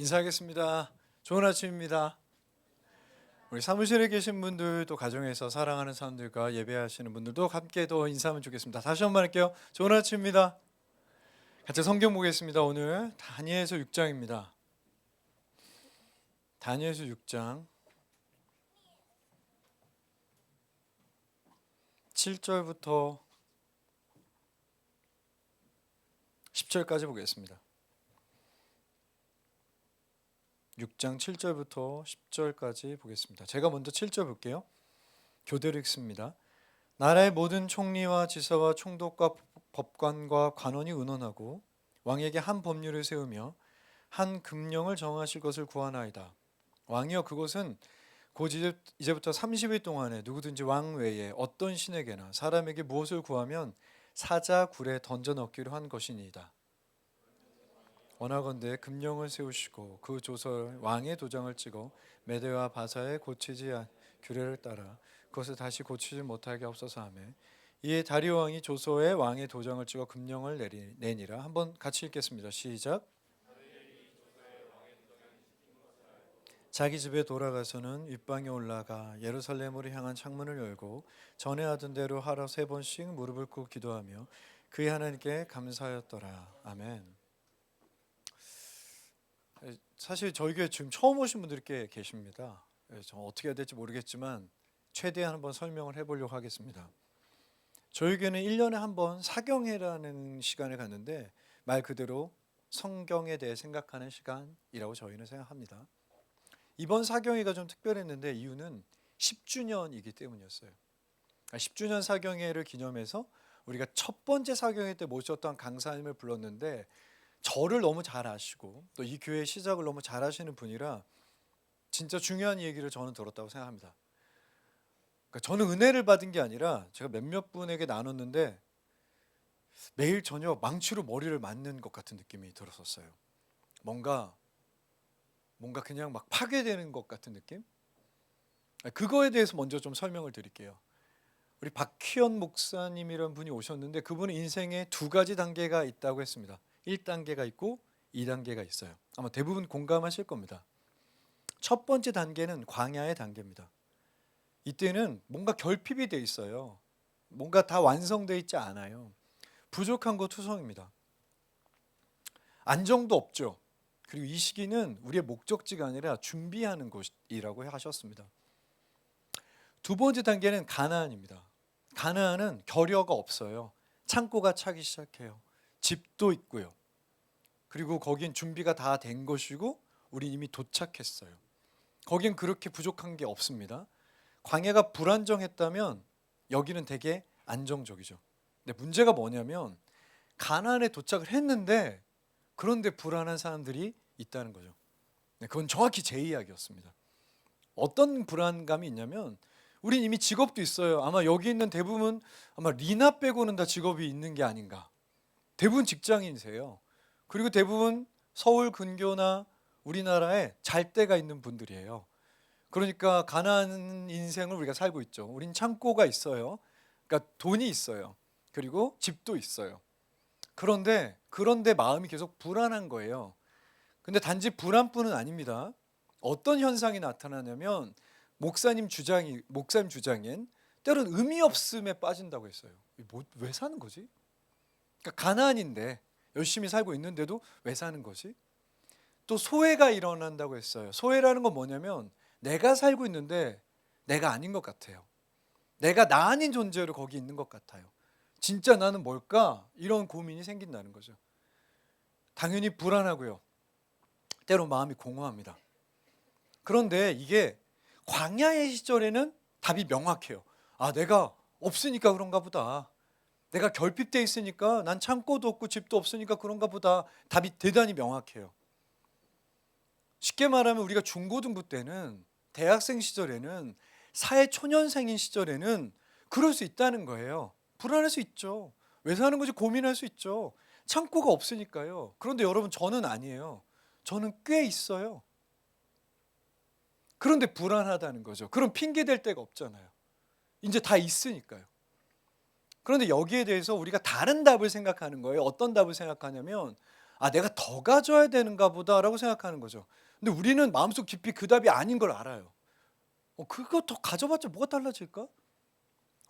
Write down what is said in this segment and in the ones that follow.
인사하겠습니다. 좋은 아침입니다. 우리 사무실에 계신 분들 또 가정에서 사랑하는 사람들과 예배하시는 분들도 함께 또 인사하면 좋겠습니다. 다시 한번 할게요. 좋은 아침입니다. 같이 성경 보겠습니다. 오늘 다니엘서 6장입니다. 다니엘서 6장 7절부터 10절까지 보겠습니다. 6장 7절부터 10절까지 보겠습니다. 제가 먼저 7절 볼게요. 교대로 읽습니다. 나라의 모든 총리와 지사와 총독과 법관과 관원이 의논하고 왕에게 한 법률을 세우며 한 금령을 정하실 것을 구하나이다. 왕이여, 그것은 곧 이제부터 30일 동안에 누구든지 왕 외에 어떤 신에게나 사람에게 무엇을 구하면 사자 굴에 던져 넣기로 한 것이니이다. 원하건대 금령을 세우시고 그 조서를 왕의 도장을 찍어 메대와 바사에 고치지 규례를 따라 그것을 다시 고치지 못하게 없어서 하며, 이에 다리오 왕이 조서에 왕의 도장을 찍어 금령을 내니라. 한번 같이 읽겠습니다. 시작. 자기 집에 돌아가서는 윗방에 올라가 예루살렘으로 향한 창문을 열고 전에 하던 대로 하루 3번씩 무릎을 꿇고 기도하며 그의 하나님께 감사하였더라. 아멘. 사실 저희 교회 지금 처음 오신 분들이 꽤 계십니다. 저 어떻게 해야 될지 모르겠지만 최대한 한번 설명을 해보려고 하겠습니다. 저희 교회는 1년에 한 번 사경회라는 시간을 갖는데 말 그대로 성경에 대해 생각하는 시간이라고 저희는 생각합니다. 이번 사경회가 좀 특별했는데 이유는 10주년이기 때문이었어요. 10주년 사경회를 기념해서 우리가 첫 번째 사경회 때 모셨던 강사님을 불렀는데 저를 너무 잘 아시고 또 이 교회 시작을 너무 잘 하시는 분이라 진짜 중요한 얘기를 저는 들었다고 생각합니다. 그러니까 저는 은혜를 받은 게 아니라 제가 몇몇 분에게 나눴는데 매일 저녁 망치로 머리를 맞는 것 같은 느낌이 들었었어요. 뭔가 그냥 막 파괴되는 것 같은 느낌? 그거에 대해서 먼저 좀 설명을 드릴게요. 우리 박희연 목사님이라는 분이 오셨는데 그분은 인생에 2가지 단계가 있다고 했습니다. 1단계가 있고 2단계가 있어요. 아마 대부분 공감하실 겁니다. 첫 번째 단계는 광야의 단계입니다. 이때는 뭔가 결핍이 돼 있어요. 뭔가 다 완성되어 있지 않아요. 부족한 거 투성입니다. 안정도 없죠. 그리고 이 시기는 우리의 목적지가 아니라 준비하는 곳이라고 하셨습니다. 두 번째 단계는 가나안입니다. 가나안은 겨려가 없어요. 창고가 차기 시작해요. 집도 있고요. 그리고 거긴 준비가 다 된 것이고 우린 이미 도착했어요. 거긴 그렇게 부족한 게 없습니다. 광야가 불안정했다면 여기는 되게 안정적이죠. 근데 문제가 뭐냐면 가나안에 도착을 했는데 그런데 불안한 사람들이 있다는 거죠. 그건 정확히 제 이야기였습니다. 어떤 불안감이 있냐면 우린 이미 직업도 있어요. 아마 여기 있는 대부분 아마 리나 빼고는 다 직업이 있는 게 아닌가. 대부분 직장인이세요. 그리고 대부분 서울 근교나 우리나라에 잘 데가 있는 분들이에요. 그러니까 가난한 인생을 우리가 살고 있죠. 우린 창고가 있어요. 그러니까 돈이 있어요. 그리고 집도 있어요. 그런데 마음이 계속 불안한 거예요. 근데 단지 불안뿐은 아닙니다. 어떤 현상이 나타나냐면 목사님 주장인 때로는 의미 없음에 빠진다고 했어요. 왜 사는 거지? 그러니까 가난인데 열심히 살고 있는데도 왜 사는 거지? 또 소외가 일어난다고 했어요. 소외라는 건 뭐냐면 내가 살고 있는데 내가 아닌 것 같아요. 내가 나 아닌 존재로 거기 있는 것 같아요. 진짜 나는 뭘까? 이런 고민이 생긴다는 거죠. 당연히 불안하고요. 때로 마음이 공허합니다. 그런데 이게 광야의 시절에는 답이 명확해요. 아, 내가 없으니까 그런가 보다. 내가 결핍돼 있으니까 난 창고도 없고 집도 없으니까 그런가 보다. 답이 대단히 명확해요. 쉽게 말하면 우리가 중고등부 때는 대학생 시절에는 사회초년생인 시절에는 그럴 수 있다는 거예요. 불안할 수 있죠. 왜 사는 건지 고민할 수 있죠. 창고가 없으니까요. 그런데 여러분 저는 아니에요. 저는 꽤 있어요. 그런데 불안하다는 거죠. 그럼 핑계 댈 데가 없잖아요. 이제 다 있으니까요. 그런데 여기에 대해서 우리가 다른 답을 생각하는 거예요. 어떤 답을 생각하냐면 아, 내가 더 가져야 되는가 보다라고 생각하는 거죠. 근데 우리는 마음속 깊이 그 답이 아닌 걸 알아요. 그거 더 가져봤자 뭐가 달라질까?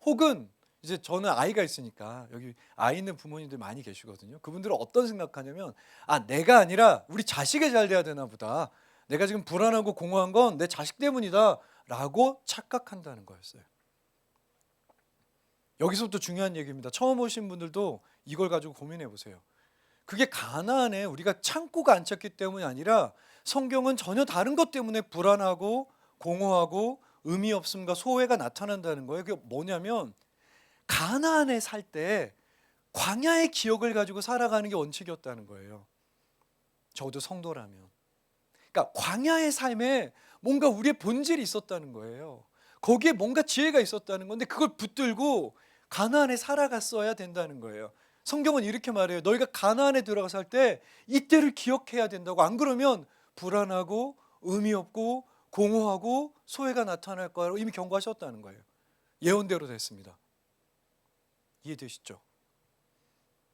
혹은 이제 저는 아이가 있으니까 여기 아이 있는 부모님들 많이 계시거든요. 그분들은 어떤 생각하냐면, 아, 내가 아니라 우리 자식이 잘 돼야 되나 보다. 내가 지금 불안하고 공허한 건 내 자식 때문이다라고 착각한다는 거였어요. 여기서부터 중요한 얘기입니다. 처음 오신 분들도 이걸 가지고 고민해 보세요. 그게 가나안에 우리가 창고가 안 찼기 때문이 아니라 성경은 전혀 다른 것 때문에 불안하고 공허하고 의미 없음과 소외가 나타난다는 거예요. 그게 뭐냐면 가나안에 살 때 광야의 기억을 가지고 살아가는 게 원칙이었다는 거예요. 적어도 성도라면. 그러니까 광야의 삶에 뭔가 우리의 본질이 있었다는 거예요. 거기에 뭔가 지혜가 있었다는 건데 그걸 붙들고 가나안에 살아갔어야 된다는 거예요. 성경은 이렇게 말해요. 너희가 가나안에 들어가서 살 때 이때를 기억해야 된다고. 안 그러면 불안하고 의미 없고 공허하고 소외가 나타날 거라고 이미 경고하셨다는 거예요. 예언대로 됐습니다. 이해되시죠?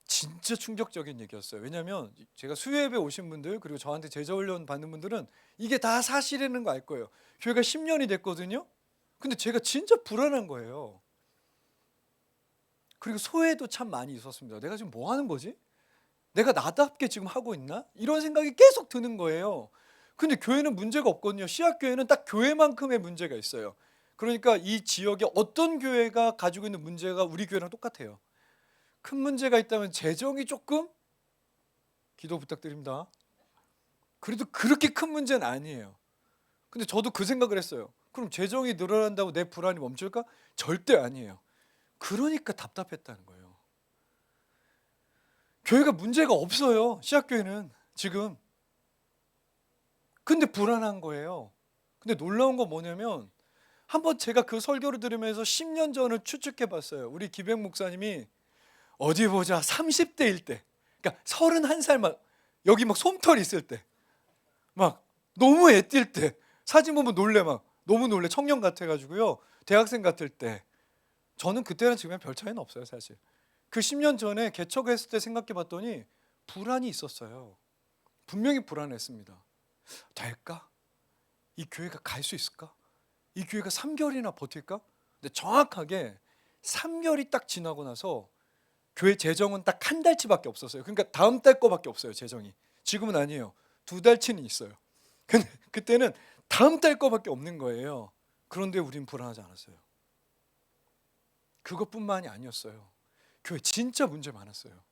진짜 충격적인 얘기였어요. 왜냐하면 제가 수요예배 오신 분들 그리고 저한테 제자훈련 받는 분들은 이게 다 사실이라는 거 알 거예요. 교회가 10년이 됐거든요. 근데 제가 진짜 불안한 거예요. 그리고 소외도 참 많이 있었습니다. 내가 지금 뭐 하는 거지? 내가 나답게 지금 하고 있나? 이런 생각이 계속 드는 거예요. 근데 교회는 문제가 없거든요. 씨앗교회는 딱 교회만큼의 문제가 있어요. 그러니까 이 지역에 어떤 교회가 가지고 있는 문제가 우리 교회랑 똑같아요. 큰 문제가 있다면 재정이 조금 기도 부탁드립니다. 그래도 그렇게 큰 문제는 아니에요. 근데 저도 그 생각을 했어요. 그럼 재정이 늘어난다고 내 불안이 멈출까? 절대 아니에요. 그러니까 답답했다는 거예요. 교회가 문제가 없어요. 씨앗교회는 지금. 근데 불안한 거예요. 근데 놀라운 건 뭐냐면 한번 제가 그 설교를 들으면서 10년 전을 추측해 봤어요. 우리 기백 목사님이 어디 보자 30대일 때, 그러니까 31살 막 여기 막 솜털 있을 때, 막 너무 애뛸 때, 사진 보면 놀래, 막 너무 놀래. 청년 같아가지고요. 대학생 같을 때. 저는 그때랑 지금은 별 차이는 없어요, 사실. 그 10년 전에 개척했을 때 생각해 봤더니 불안이 있었어요. 분명히 불안했습니다. 될까? 이 교회가 갈 수 있을까? 이 교회가 3개월이나 버틸까? 근데 정확하게 3개월이 딱 지나고 나서 교회 재정은 딱 한 달치밖에 없었어요. 그러니까 다음 달 거밖에 없어요, 재정이. 지금은 아니에요. 2달치는 있어요. 근데 그때는 다음 달 거밖에 없는 거예요. 그런데 우린 불안하지 않았어요. 그것뿐만이 아니었어요. 교회 진짜 문제 많았어요.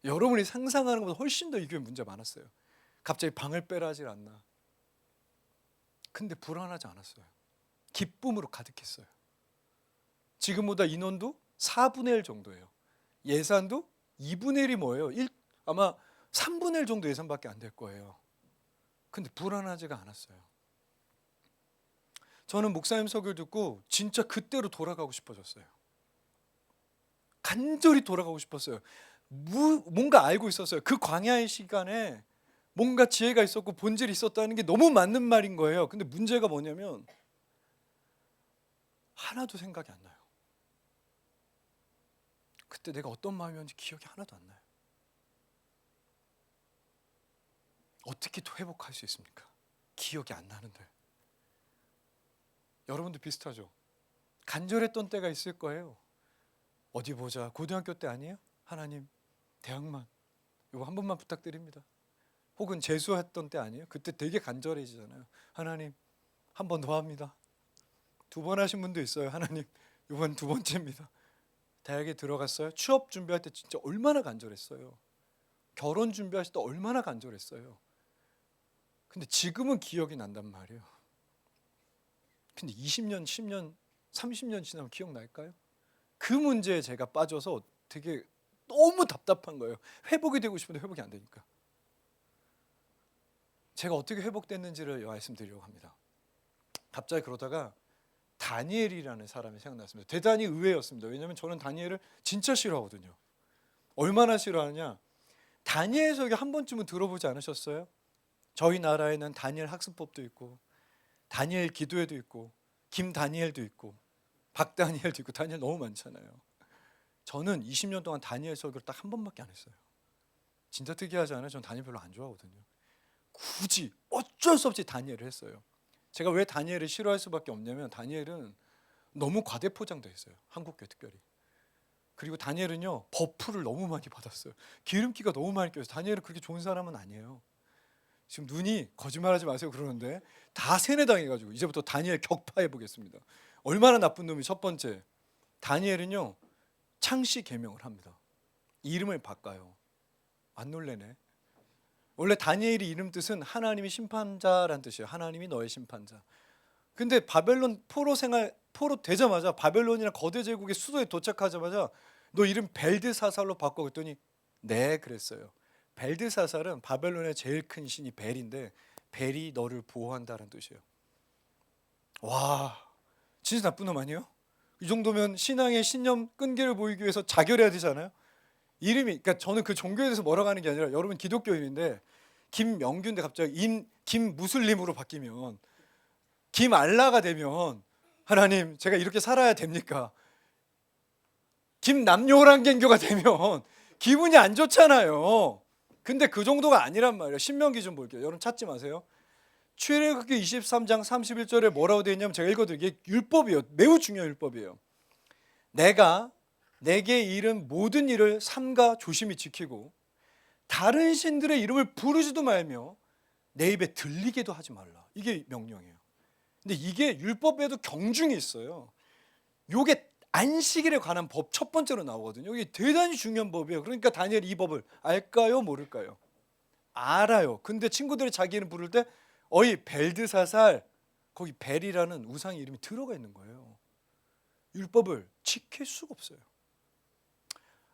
여러분이 상상하는 것보다 훨씬 더 이 교회 문제 많았어요. 갑자기 방을 빼라질 않나. 근데 불안하지 않았어요. 기쁨으로 가득했어요. 지금보다 인원도 4분의 1 정도예요. 예산도 2분의 1이 뭐예요? 아마 3분의 1 정도 예산밖에 안 될 거예요. 근데 불안하지가 않았어요. 저는 목사님 설교를 듣고 진짜 그때로 돌아가고 싶어졌어요. 간절히 돌아가고 싶었어요. 뭔가 알고 있었어요. 그 광야의 시간에 뭔가 지혜가 있었고 본질이 있었다는 게 너무 맞는 말인 거예요. 근데 문제가 뭐냐면 하나도 생각이 안 나요. 그때 내가 어떤 마음이었는지 기억이 하나도 안 나요. 어떻게 또 회복할 수 있습니까? 기억이 안 나는데. 여러분도 비슷하죠? 간절했던 때가 있을 거예요. 어디 보자. 고등학교 때 아니에요? 하나님, 대학만 이거 한 번만 부탁드립니다. 혹은 재수했던 때 아니에요? 그때 되게 간절해지잖아요. 하나님, 한 번 더 합니다. 2번 하신 분도 있어요. 하나님, 이번 2번째입니다. 대학에 들어갔어요. 취업 준비할 때 진짜 얼마나 간절했어요. 결혼 준비하실 때 얼마나 간절했어요. 근데 지금은 기억이 난단 말이에요. 근데 20년, 10년, 30년 지나면 기억날까요? 그 문제에 제가 빠져서 되게 너무 답답한 거예요. 회복이 되고 싶은데 회복이 안 되니까. 제가 어떻게 회복됐는지를 말씀드리려고 합니다. 갑자기 그러다가 다니엘이라는 사람이 생각났습니다. 대단히 의외였습니다. 왜냐하면 저는 다니엘을 진짜 싫어하거든요. 얼마나 싫어하냐? 다니엘 설교 한 번쯤은 들어보지 않으셨어요? 저희 나라에는 다니엘 학습법도 있고 다니엘 기도회도 있고 김다니엘도 있고 박다니엘도 있고 다니엘 너무 많잖아요. 저는 20년 동안 다니엘 설교를 딱 한 번밖에 안 했어요. 진짜 특이하지 않아요? 전 다니엘 별로 안 좋아하거든요. 굳이 어쩔 수 없이 다니엘을 했어요. 제가 왜 다니엘을 싫어할 수밖에 없냐면 다니엘은 너무 과대포장돼 있어요. 한국교회 특별히. 그리고 다니엘은요 버프를 너무 많이 받았어요. 기름기가 너무 많이 껴서 다니엘은 그렇게 좋은 사람은 아니에요. 지금 눈이 거짓말하지 마세요 그러는데 다 세뇌당해가지고 이제부터 다니엘 격파해 보겠습니다. 얼마나 나쁜 놈이. 첫 번째, 다니엘은요 창씨 계명을 합니다. 이름을 바꿔요. 안 놀래네. 원래 다니엘이 이름 뜻은 하나님이 심판자란 뜻이에요. 하나님이 너의 심판자. 근데 바벨론 포로 되자마자 바벨론이나 거대 제국의 수도에 도착하자마자 너 이름 벨드사살로 바꿔 그랬더니 네 그랬어요. 벨드사살은 바벨론의 제일 큰 신이 벨인데 벨이 너를 보호한다는 뜻이에요. 와, 진짜 나쁜 놈 아니에요? 이 정도면 신앙의 신념 끈기를 보이기 위해서 자결해야 되잖아요. 이름이, 그러니까 저는 그 종교에 대해서 뭐라고 하는 게 아니라 여러분 기독교인인데 김명규인데 갑자기 김무슬림으로 바뀌면 김알라가 되면 하나님 제가 이렇게 살아야 됩니까? 김남요란갱교가 되면 기분이 안 좋잖아요. 근데 그 정도가 아니란 말이에요. 신명기 좀 볼게요. 여러분 찾지 마세요. 출애굽기 23장 31절에 뭐라고 되어 있냐면 제가 읽어드릴게요. 이게 율법이에요. 매우 중요한 율법이에요. 내가 내게 이른 모든 일을 삼가 조심히 지키고 다른 신들의 이름을 부르지도 말며 내 입에 들리게도 하지 말라. 이게 명령이에요. 근데 이게 율법에도 경중이 있어요. 요게 안식일에 관한 법 첫 번째로 나오거든요. 이게 대단히 중요한 법이에요. 그러니까 다니엘이 이 법을 알까요? 모를까요? 알아요. 근데 친구들이 자기 이름 부를 때 어이 벨드사살, 거기 벨이라는 우상 이름이 들어가 있는 거예요. 율법을 지킬 수가 없어요.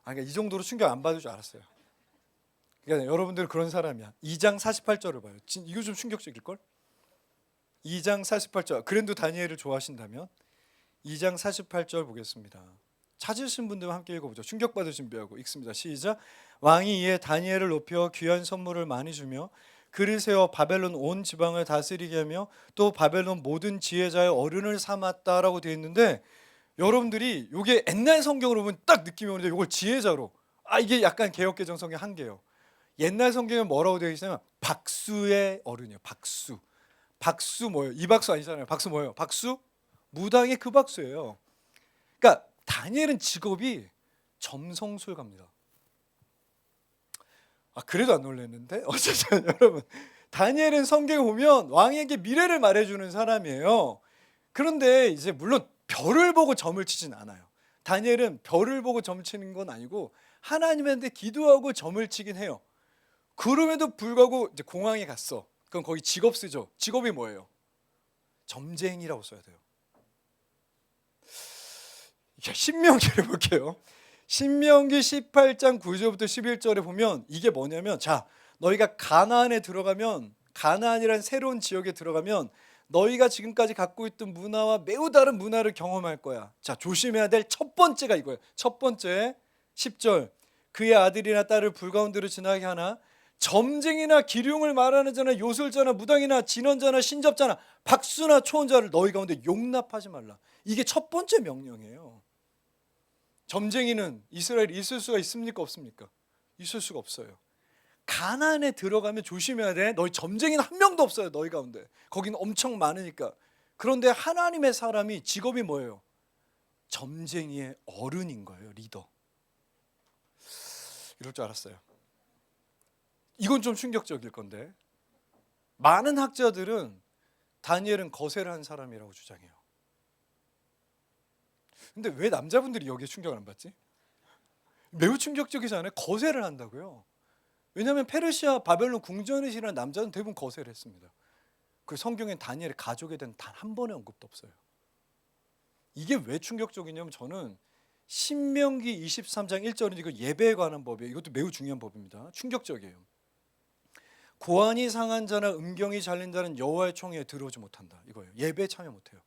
그러니까 이 정도로 충격 안 받을 줄 알았어요. 그러니까 여러분들 그런 사람이야. 2장 48절을 봐요. 이거 좀 충격적일걸? 2장 48절. 그랜드 다니엘을 좋아하신다면 2장 48절 보겠습니다. 찾으신 분들과 함께 읽어보죠. 충격받을 준비하고 읽습니다. 시작. 왕이 이에 다니엘을 높여 귀한 선물을 많이 주며 그를 세워 바벨론 온 지방을 다스리게 하며 또 바벨론 모든 지혜자의 어른을 삼았다라고 되어 있는데 여러분들이 이게 옛날 성경으로 보면 딱 느낌이 오는데 이걸 지혜자로 이게 약간 개역개정 성경 한계예요. 옛날 성경에 뭐라고 되어 있냐면 박수의 어른이에요. 박수 뭐예요? 이 박수 아니잖아요. 박수 뭐예요? 박수? 무당의 그 박수예요. 그러니까 다니엘은 직업이 점성술가입니다. 그래도 안 놀랐는데 어쨌든 여러분 다니엘은 성경에 보면 왕에게 미래를 말해주는 사람이에요. 그런데 이제 물론 별을 보고 점을 치진 않아요. 다니엘은 별을 보고 점 치는 건 아니고 하나님한테 기도하고 점을 치긴 해요. 그럼에도 불구하고 이제 공항에 갔어. 그럼 거기 직업 쓰죠. 직업이 뭐예요? 점쟁이라고 써야 돼요. 신명기를 볼게요. 신명기 18장 9절부터 11절에 보면 이게 뭐냐면 자 너희가 가나안에 들어가면 가나안이라는 새로운 지역에 들어가면 너희가 지금까지 갖고 있던 문화와 매우 다른 문화를 경험할 거야. 자 조심해야 될 첫 번째가 이거예요. 첫 번째 10절 그의 아들이나 딸을 불가운데로 지나게 하나 점쟁이나 기륭을 말하는 자나 요술자나 무당이나 진언자나 신접자나 박수나 초혼자를 너희 가운데 용납하지 말라. 이게 첫 번째 명령이에요. 점쟁이는 이스라엘에 있을 수가 있습니까? 없습니까? 있을 수가 없어요. 가나안에 들어가면 조심해야 돼. 너희 점쟁이는 한 명도 없어요. 너희 가운데. 거기는 엄청 많으니까. 그런데 하나님의 사람이 직업이 뭐예요? 점쟁이의 어른인 거예요. 리더. 이럴 줄 알았어요. 이건 좀 충격적일 건데 많은 학자들은 다니엘은 거세를 한 사람이라고 주장해요. 근데 왜 남자분들이 여기에 충격을 안 받지? 매우 충격적이지 않아요? 거세를 한다고요. 왜냐하면 페르시아 바벨론 궁전에 지낸 남자는 대부분 거세를 했습니다. 그 성경엔 다니엘의 가족에 대한 단 한 번의 언급도 없어요. 이게 왜 충격적이냐면 저는 신명기 23장 1절은 이거 예배에 관한 법이에요. 이것도 매우 중요한 법입니다. 충격적이에요. 고안이 상한 자나 음경이 잘린 자는 여호와의 총회에 들어오지 못한다. 이거예요. 예배에 참여 못해요.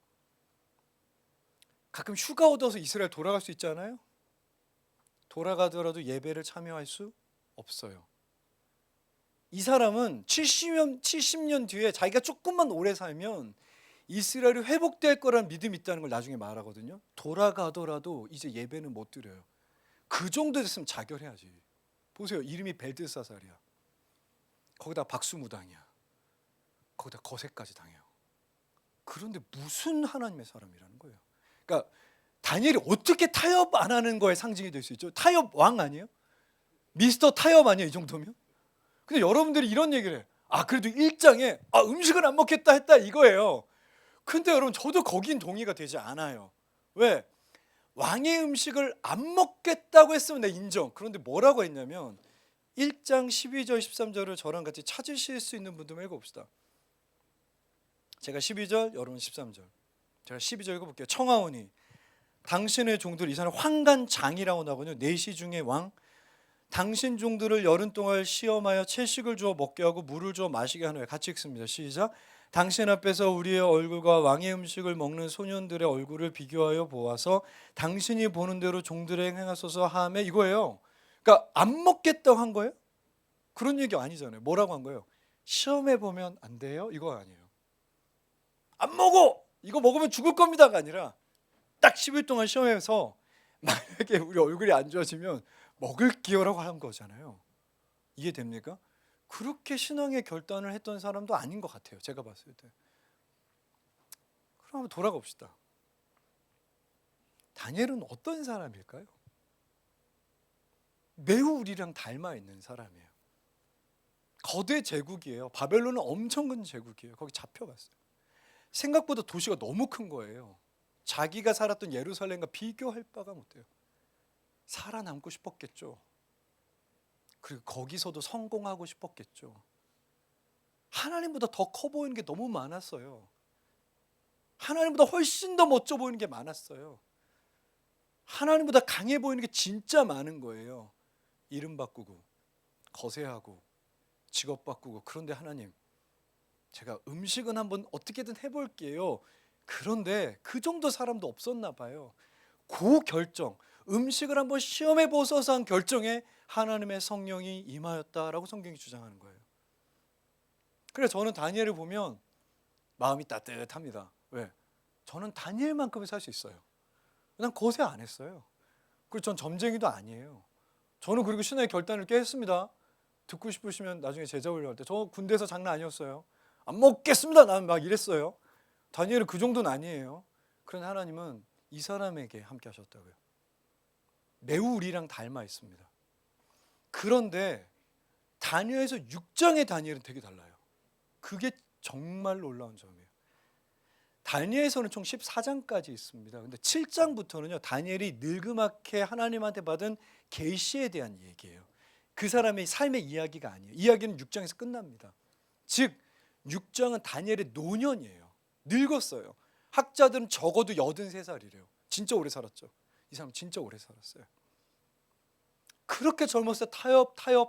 가끔 휴가 얻어서 이스라엘 돌아갈 수 있잖아요. 돌아가더라도 예배를 참여할 수 없어요. 이 사람은 70년 뒤에 자기가 조금만 오래 살면 이스라엘이 회복될 거라는 믿음이 있다는 걸 나중에 말하거든요. 돌아가더라도 이제 예배는 못 드려요. 그 정도 됐으면 자결해야지. 보세요. 이름이 벨드사살이야. 거기다 박수무당이야. 거기다 거세까지 당해요. 그런데 무슨 하나님의 사람이라는 거예요. 그러니까 다니엘이 어떻게 타협 안 하는 거에 상징이 될 수 있죠? 타협 왕 아니에요? 미스터 타협 아니에요? 이 정도면? 근데 여러분들이 이런 얘기를 해요. 그래도 1장에 음식을 안 먹겠다 했다 이거예요. 근데 여러분 저도 거긴 동의가 되지 않아요. 왜? 왕의 음식을 안 먹겠다고 했으면 내가 인정. 그런데 뭐라고 했냐면 1장 12절 13절을 저랑 같이 찾으실 수 있는 분들만 읽어봅시다. 제가 12절, 여러분 13절. 제가 12절 읽어볼게요. 청하오니 당신의 종들, 이 사람 환관장이라고 나오거든요. 내시 중의 왕. 당신 종들을 열흘 동안 시험하여 채식을 주어 먹게 하고 물을 주어 마시게 하노라. 같이 읽습니다. 시작. 당신 앞에서 우리의 얼굴과 왕의 음식을 먹는 소년들의 얼굴을 비교하여 보아서 당신이 보는 대로 종들에게 행하소서 하매, 이거예요. 그러니까 안 먹겠다고 한 거예요? 그런 얘기 아니잖아요. 뭐라고 한 거예요? 시험해 보면 안 돼요? 이거 아니에요. 안 먹어! 이거 먹으면 죽을 겁니다가 아니라 딱 10일 동안 시험해서 만약에 우리 얼굴이 안 좋아지면 먹을게요라고 한 거잖아요. 이해됩니까? 그렇게 신앙의 결단을 했던 사람도 아닌 것 같아요. 제가 봤을 때. 그럼 한번 돌아가 봅시다. 다니엘은 어떤 사람일까요? 매우 우리랑 닮아 있는 사람이에요. 거대 제국이에요. 바벨론은 엄청 큰 제국이에요. 거기 잡혀갔어요. 생각보다 도시가 너무 큰 거예요. 자기가 살았던 예루살렘과 비교할 바가 못해요. 살아남고 싶었겠죠. 그리고 거기서도 성공하고 싶었겠죠. 하나님보다 더 커 보이는 게 너무 많았어요. 하나님보다 훨씬 더 멋져 보이는 게 많았어요. 하나님보다 강해 보이는 게 진짜 많은 거예요. 이름 바꾸고 거세하고 직업 바꾸고. 그런데 하나님, 제가 음식은 한번 어떻게든 해볼게요. 그런데 그 정도 사람도 없었나 봐요. 그 결정, 음식을 한번 시험해 보소서 한 결정에 하나님의 성령이 임하였다라고 성경이 주장하는 거예요. 그래서 저는 다니엘을 보면 마음이 따뜻합니다. 왜? 저는 다니엘만큼은 살 수 있어요. 난 거세 안 했어요. 그리고 전 점쟁이도 아니에요. 저는 그리고 신앙의 결단을 꽤 했습니다. 듣고 싶으시면 나중에 제자 훈련할 때 저 군대에서 장난 아니었어요. 안 먹겠습니다. 나는 막 이랬어요. 다니엘은 그 정도는 아니에요. 그런데 하나님은 이 사람에게 함께 하셨다고요. 매우 우리랑 닮아 있습니다. 그런데 다니엘에서 6장의 다니엘은 되게 달라요. 그게 정말 놀라운 점이에요. 다니엘에서는 총 14장까지 있습니다. 근데 7장부터는요, 다니엘이 늙음하게 하나님한테 받은 계시에 대한 얘기예요. 그 사람의 삶의 이야기가 아니에요. 이야기는 6장에서 끝납니다. 즉 6장은 다니엘의 노년이에요. 늙었어요. 학자들은 적어도 83살이래요. 진짜 오래 살았죠. 이 사람 진짜 오래 살았어요. 그렇게 젊었을 때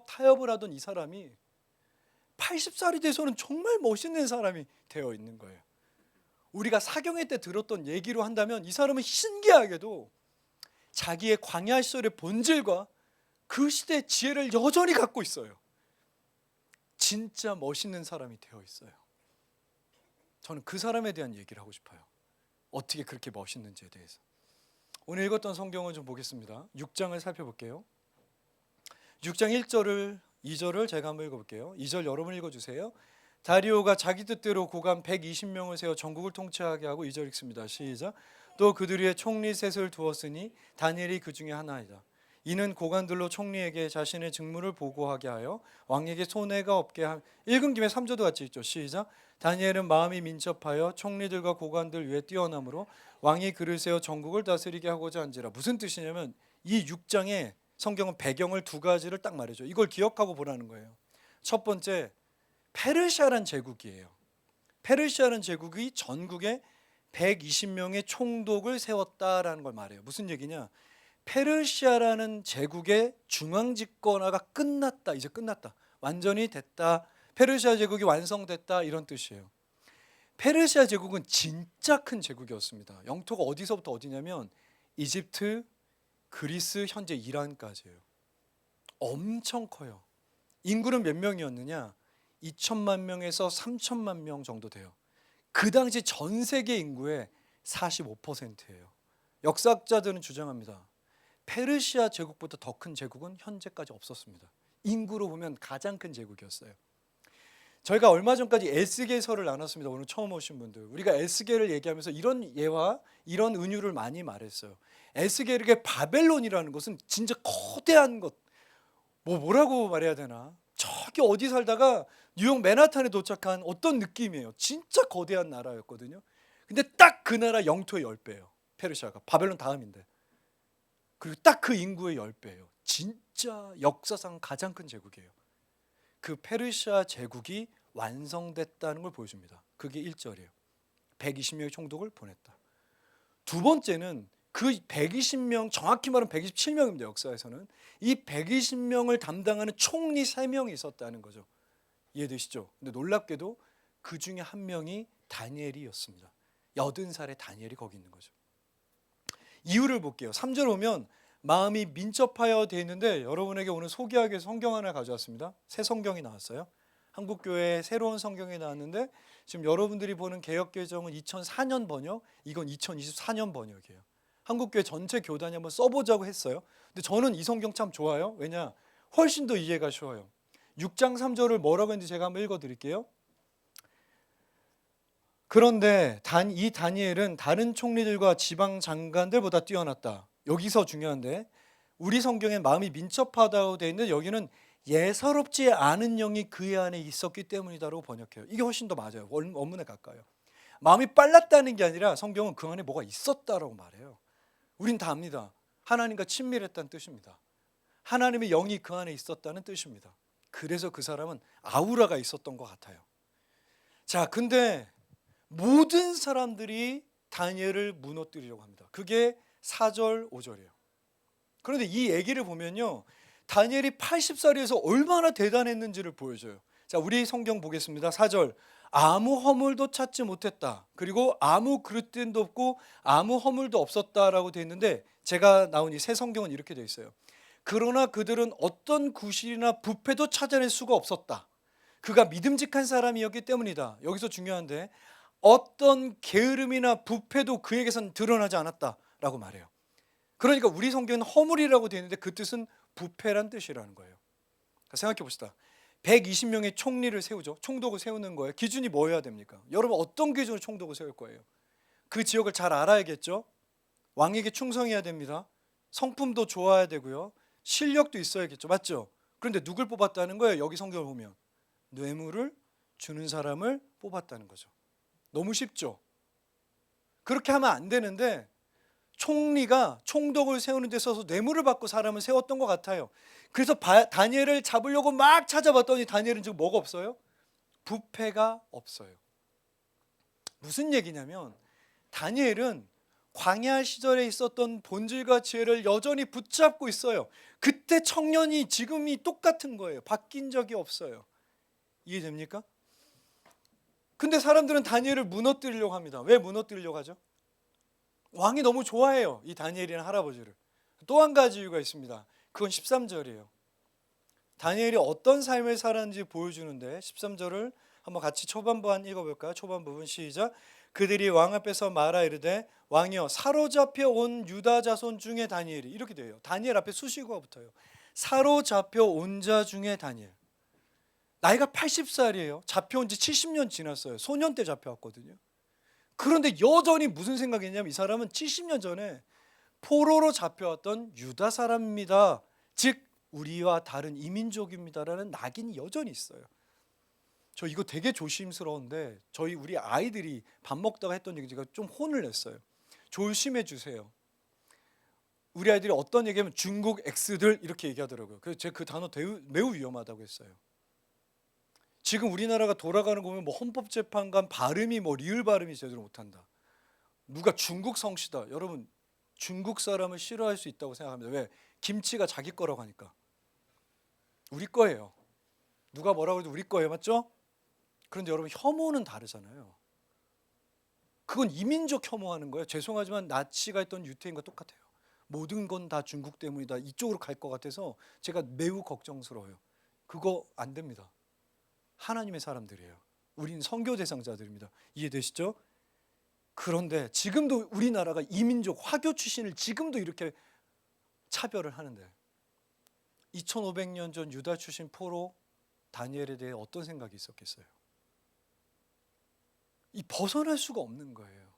타협을 하던 이 사람이 80살이 돼서는 정말 멋있는 사람이 되어 있는 거예요. 우리가 사경회 때 들었던 얘기로 한다면 이 사람은 신기하게도 자기의 광야 시절의 본질과 그 시대의 지혜를 여전히 갖고 있어요. 진짜 멋있는 사람이 되어 있어요. 저는 그 사람에 대한 얘기를 하고 싶어요. 어떻게 그렇게 멋있는지에 대해서. 오늘 읽었던 성경을 좀 보겠습니다. 6장을 살펴볼게요. 6장 1절을 2절을 제가 한번 읽어볼게요. 2절 여러분 읽어주세요. 다리오가 자기 뜻대로 고관 120명을 세워 전국을 통치하게 하고 2절 읽습니다. 시작. 또 그들 위에 총리 셋을 두었으니 다니엘이 그 중에 하나이다. 이는 고관들로 총리에게 자신의 직무를 보고하게 하여 왕에게 손해가 없게 함. 읽은 김에 3절도 같이 읽죠. 시작. 다니엘은 마음이 민첩하여 총리들과 고관들 위에 뛰어남으로 왕이 그를 세워 전국을 다스리게 하고자 한지라. 무슨 뜻이냐면 이 6장에 성경은 배경을 두 가지를 딱 말해줘. 이걸 기억하고 보라는 거예요. 첫 번째, 페르시아란 제국이에요. 페르시아란 제국이 전국에 120명의 총독을 세웠다라는 걸 말해요. 무슨 얘기냐? 페르시아라는 제국의 중앙 집권화가 끝났다. 이제 끝났다. 완전히 됐다. 페르시아 제국이 완성됐다. 이런 뜻이에요. 페르시아 제국은 진짜 큰 제국이었습니다. 영토가 어디서부터 어디냐면 이집트, 그리스, 현재 이란까지예요. 엄청 커요. 인구는 몇 명이었느냐? 2천만 명에서 3천만 명 정도 돼요. 그 당시 전 세계 인구의 45%예요. 역사학자들은 주장합니다. 페르시아 제국보다 더 큰 제국은 현재까지 없었습니다. 인구로 보면 가장 큰 제국이었어요. 저희가 얼마 전까지 에스겔서를 나눴습니다. 오늘 처음 오신 분들, 우리가 에스겔을 얘기하면서 이런 예와 이런 은유를 많이 말했어요. 에스겔에게 바벨론이라는 것은 진짜 거대한 것, 뭐라고 말해야 되나, 저기 어디 살다가 뉴욕 맨하탄에 도착한 어떤 느낌이에요. 진짜 거대한 나라였거든요. 근데 딱 그 나라 영토의 10배예요. 페르시아가 바벨론 다음인데, 그리고 딱 그 인구의 10배예요. 진짜 역사상 가장 큰 제국이에요. 그 페르시아 제국이 완성됐다는 걸 보여줍니다. 그게 1절이에요. 120명의 총독을 보냈다. 두 번째는 그 120명, 정확히 말하면 127명입니다. 역사에서는 이 120명을 담당하는 총리 3명이 있었다는 거죠. 이해되시죠? 근데 놀랍게도 그 중에 한 명이 다니엘이었습니다. 80살의 다니엘이 거기 있는 거죠. 이유를 볼게요. 3절 오면 마음이 민첩하여 되어 있는데, 여러분에게 오늘 소개하기 위해서 성경 하나 가져왔습니다. 새 성경이 나왔어요. 한국교회에 새로운 성경이 나왔는데, 지금 여러분들이 보는 개역개정은 2004년 번역, 이건 2024년 번역이에요. 한국교회 전체 교단이 한번 써보자고 했어요. 근데 저는 이 성경 참 좋아요. 왜냐? 훨씬 더 이해가 쉬워요. 6장 3절을 뭐라고 했는지 제가 한번 읽어드릴게요. 그런데 이 다니엘은 다른 총리들과 지방 장관들보다 뛰어났다. 여기서 중요한데, 우리 성경엔 마음이 민첩하다고 되어 있는데 여기는 예사롭지 않은 영이 그의 안에 있었기 때문이다라고 번역해요. 이게 훨씬 더 맞아요. 원문에 가까워요. 마음이 빨랐다는 게 아니라 성경은 그 안에 뭐가 있었다라고 말해요. 우린 다 압니다. 하나님과 친밀했다는 뜻입니다. 하나님의 영이 그 안에 있었다는 뜻입니다. 그래서 그 사람은 아우라가 있었던 것 같아요. 자, 근데 모든 사람들이 다니엘을 무너뜨리려고 합니다. 그게 4절 5절이에요. 그런데 이 얘기를 보면요, 다니엘이 80살이어서 얼마나 대단했는지를 보여줘요. 자, 우리 성경 보겠습니다. 4절, 아무 허물도 찾지 못했다. 그리고 아무 그릇됨도 없고 아무 허물도 없었다라고 되어 있는데, 제가 나온 이 새 성경은 이렇게 되어 있어요. 그러나 그들은 어떤 구실이나 부패도 찾아낼 수가 없었다. 그가 믿음직한 사람이었기 때문이다. 여기서 중요한데, 어떤 게으름이나 부패도 그에게선 드러나지 않았다라고 말해요. 그러니까 우리 성경은 허물이라고 되어 있는데 그 뜻은 부패란 뜻이라는 거예요. 생각해 봅시다. 120명의 총리를 세우죠. 총독을 세우는 거예요. 기준이 뭐여야 됩니까? 여러분, 어떤 기준으로 총독을 세울 거예요? 그 지역을 잘 알아야겠죠. 왕에게 충성해야 됩니다. 성품도 좋아야 되고요. 실력도 있어야겠죠. 맞죠? 그런데 누굴 뽑았다는 거예요? 여기 성경을 보면 뇌물을 주는 사람을 뽑았다는 거죠. 너무 쉽죠? 그렇게 하면 안 되는데, 총리가 총독을 세우는 데 있어서 뇌물을 받고 사람을 세웠던 것 같아요. 그래서 다니엘을 잡으려고 막 찾아봤더니 다니엘은 지금 뭐가 없어요? 부패가 없어요. 무슨 얘기냐면, 다니엘은 광야 시절에 있었던 본질과 지혜를 여전히 붙잡고 있어요. 그때 청년이 지금이 똑같은 거예요. 바뀐 적이 없어요. 이해됩니까? 근데 사람들은 다니엘을 무너뜨리려고 합니다. 왜 무너뜨리려고 하죠? 왕이 너무 좋아해요, 이 다니엘이라는 할아버지를. 또 한 가지 이유가 있습니다. 그건 13절이에요. 다니엘이 어떤 삶을 살았는지 보여주는데, 13절을 한번 같이 초반부 한 읽어볼까요? 초반 부분 시작. 그들이 왕 앞에서 말하 이르되, 왕이여, 사로잡혀 온 유다 자손 중에 다니엘이, 이렇게 돼요. 다니엘 앞에 수식어가 붙어요. 사로잡혀 온 자 중에 다니엘. 나이가 80살이에요. 잡혀온 지 70년 지났어요. 소년 때 잡혀왔거든요. 그런데 여전히 무슨 생각이냐면, 이 사람은 70년 전에 포로로 잡혀왔던 유다 사람입니다. 즉 우리와 다른 이민족입니다라는 낙인이 여전히 있어요. 저 이거 되게 조심스러운데, 우리 아이들이 밥 먹다가 했던 얘기 제가 좀 혼을 냈어요. 조심해 주세요. 우리 아이들이 어떤 얘기하면 중국 X들 이렇게 얘기하더라고요. 그래서 제가 그 단어 매우 위험하다고 했어요. 지금 우리나라가 돌아가는 거 보면 뭐 헌법재판관 발음이 뭐 리을 발음이 제대로 못한다. 누가 중국 성씨다. 여러분, 중국 사람을 싫어할 수 있다고 생각합니다. 왜? 김치가 자기 거라고 하니까. 우리 거예요. 누가 뭐라고 해도 우리 거예요. 맞죠? 그런데 여러분, 혐오는 다르잖아요. 그건 이민족 혐오하는 거예요. 죄송하지만 나치가 했던 유태인과 똑같아요. 모든 건 다 중국 때문이다. 이쪽으로 갈 것 같아서 제가 매우 걱정스러워요. 그거 안 됩니다. 하나님의 사람들이에요. 우리는 선교 대상자들입니다. 이해되시죠? 그런데 지금도 우리나라가 이민족 화교 출신을 지금도 이렇게 차별을 하는데 2500년 전 유다 출신 포로 다니엘에 대해 어떤 생각이 있었겠어요? 이 벗어날 수가 없는 거예요.